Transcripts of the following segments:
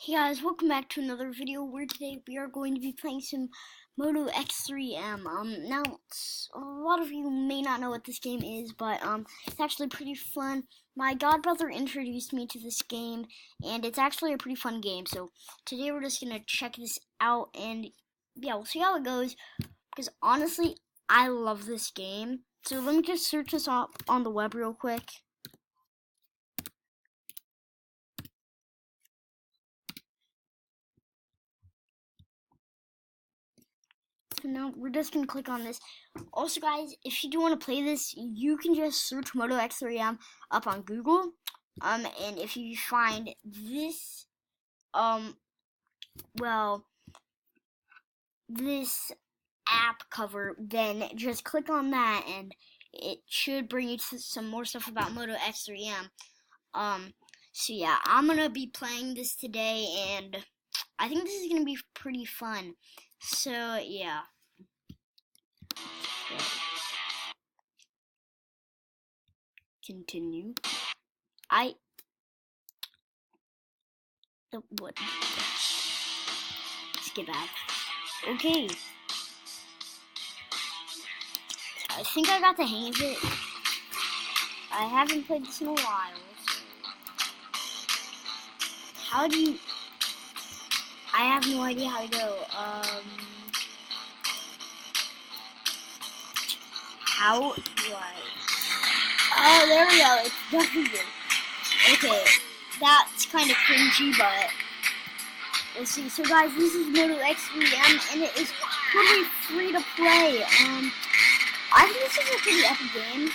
Hey guys, welcome back to another video where today we are going to be playing some Moto X3M. Now, a lot of you may not know what this game is, but it's actually pretty fun. My godbrother introduced me to this game, and it's actually a pretty fun game. So today we're just gonna check this out, and yeah, we'll see how it goes. Because honestly, I love this game. So let me just search this up on the web real quick. So now we're just gonna click on this. Also, guys, if you do want to play this, you can just search Moto X3M up on Google. And if you find this, this app cover, then just click on that, and it should bring you to some more stuff about Moto X3M. So yeah, I'm gonna be playing this today, and I think this is gonna be pretty fun. So yeah. Continue. What? Skip ad. Okay. I think I got the hang of it. I haven't played this in a while. So how do you... I have no idea how to go. How do I... Oh, there we go. It's definitely good. Okay. That's kind of cringy, but... Let's see. So, guys, this is Moto X3M, and it is totally free to play. I think this is a pretty epic game.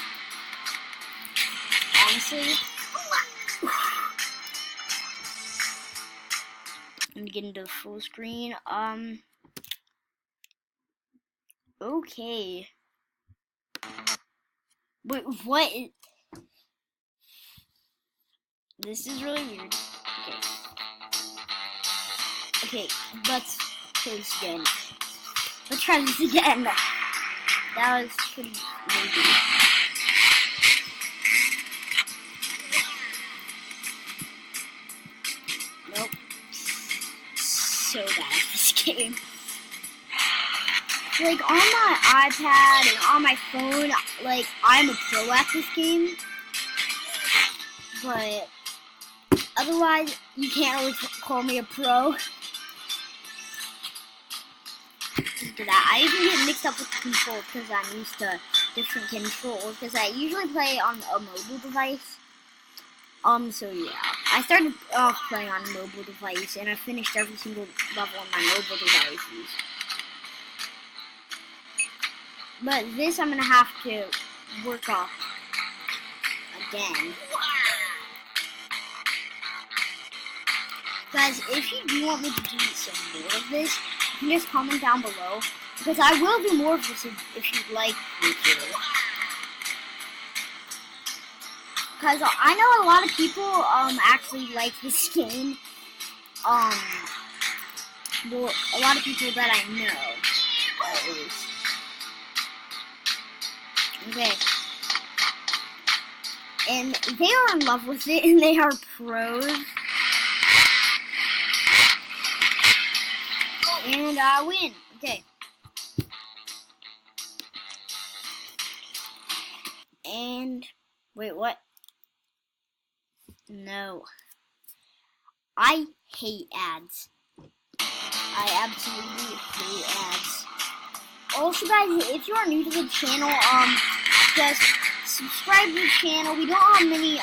Honestly. Let me get into full screen. Okay. Wait, what is... This is really weird. Okay, let's try this again. Let's try this again. That was pretty easy. Nope. So bad at this game. Like, on my iPad and on my phone, like, I'm a pro at this game. But otherwise, you can't always call me a pro. For that, I usually get mixed up with the control because I'm used to different controls, because I usually play on a mobile device. So yeah, I started off playing on a mobile device, and I finished every single level on my mobile devices. But this I'm gonna have to work off again. Guys, if you do want me to do some more of this, you can just comment down below, because I will do more of this if you'd like me to. Because I know a lot of people actually like this game. Well, a lot of people that I know, at least. Okay. And they are in love with it, and they are pros. And I win. Okay. And wait, what? No. I hate ads. I absolutely hate ads. Also, guys, if you are new to the channel, just subscribe to the channel. We don't have many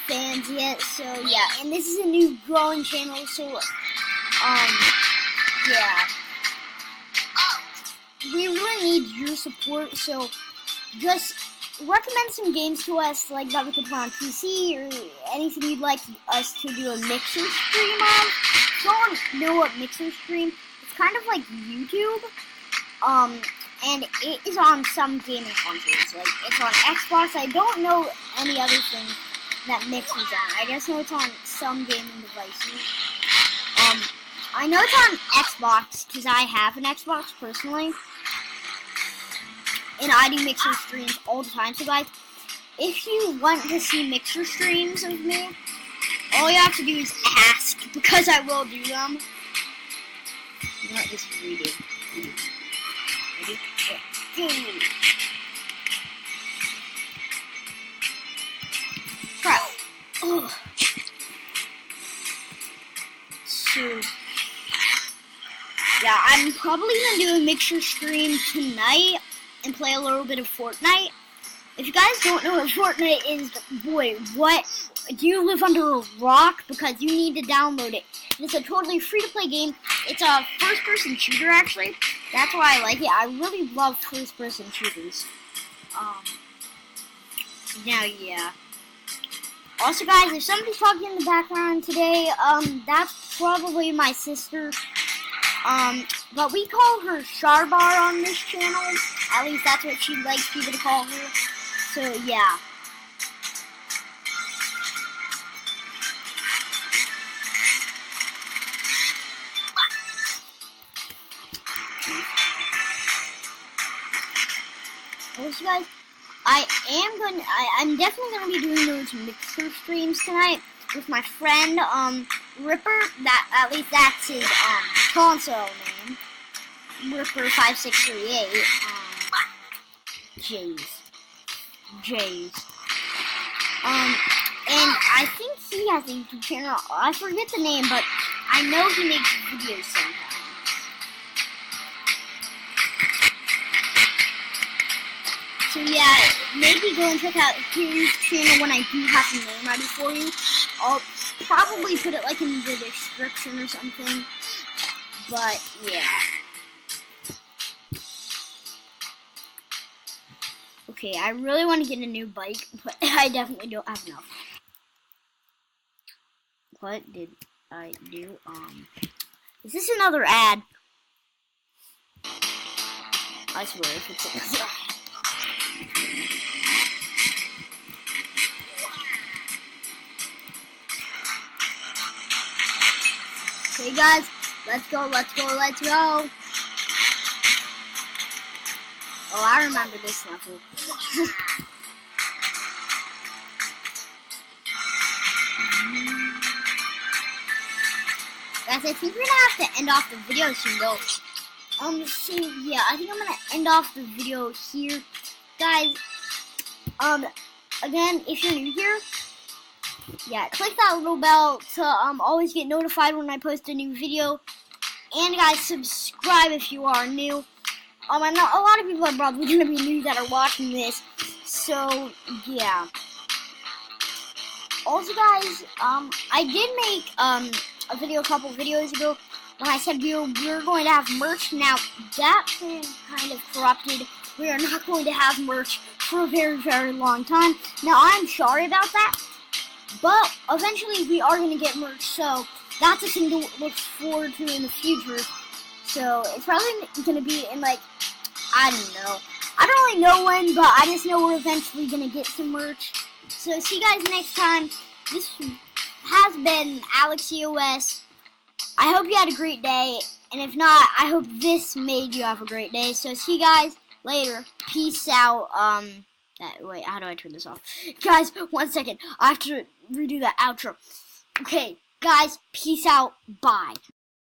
fans yet, so yeah. And this is a new growing channel, so yeah. We really need your support, so just recommend some games to us, like that we could play on PC, or anything you'd like us to do a mixer stream on. If you don't know what mixer stream, it's kind of like YouTube, and it is on some gaming consoles, like it's on Xbox. I don't know any other thing that mixes on. I just know it's on some gaming devices. I know it's on Xbox, because I have an Xbox personally, and I do mixer streams all the time. So guys, if you want to see mixer streams of me, All you have to do is ask, because I will do them. You know what, this is redo. Ready? Go! Crap. Oh. So, yeah, I'm probably gonna do a mixer stream tonight and play a little bit of Fortnite. If you guys don't know what Fortnite is, boy, what? Do you live under a rock? Because you need to download it. It's a totally free-to-play game. It's a first-person shooter, actually. That's why I like it. I really love first-person shooters. Now, yeah. Also, guys, if somebody's talking in the background today, that's probably my sister. But we call her Sharbar on this channel. At least that's what she likes people to call her. So, yeah. Also, guys, I'm definitely gonna be doing those mixer streams tonight with my friend, Ripper. At least that's his, console name. Ripper5638. Jays. And I think he has a YouTube channel. I forget the name, but I know he makes videos sometimes. So yeah, maybe go and check out his channel when I do have the name ready for you. I'll probably put it like in the description or something. But yeah. Okay, I really want to get a new bike, but I definitely don't have enough. What did I do? Is this another ad? I swear if it's another ad. Okay, guys, let's go. Oh, I remember this level. Guys, I think we're gonna have to end off the video soon, though. So yeah, I think I'm gonna end off the video here, guys. Again, if you're new here, yeah, click that little bell to always get notified when I post a new video. And guys, subscribe if you are new. I know a lot of people are probably gonna be new that are watching this. So yeah. Also, guys, I did make a video a couple videos ago when I said we were going to have merch. Now that plan kind of corrupted. We are not going to have merch for a very, very long time. Now I'm sorry about that. But eventually we are going to get merch, so that's a thing to look forward to in the future. So it's probably going to be in, like, I don't know. I don't really know when, but I just know we're eventually going to get some merch. So see you guys next time. This has been AlexEOS. I hope you had a great day. And if not, I hope this made you have a great day. So see you guys later. Peace out. Wait, how do I turn this off? Guys, 1 second. I have to redo that outro. Okay, guys, peace out. Bye.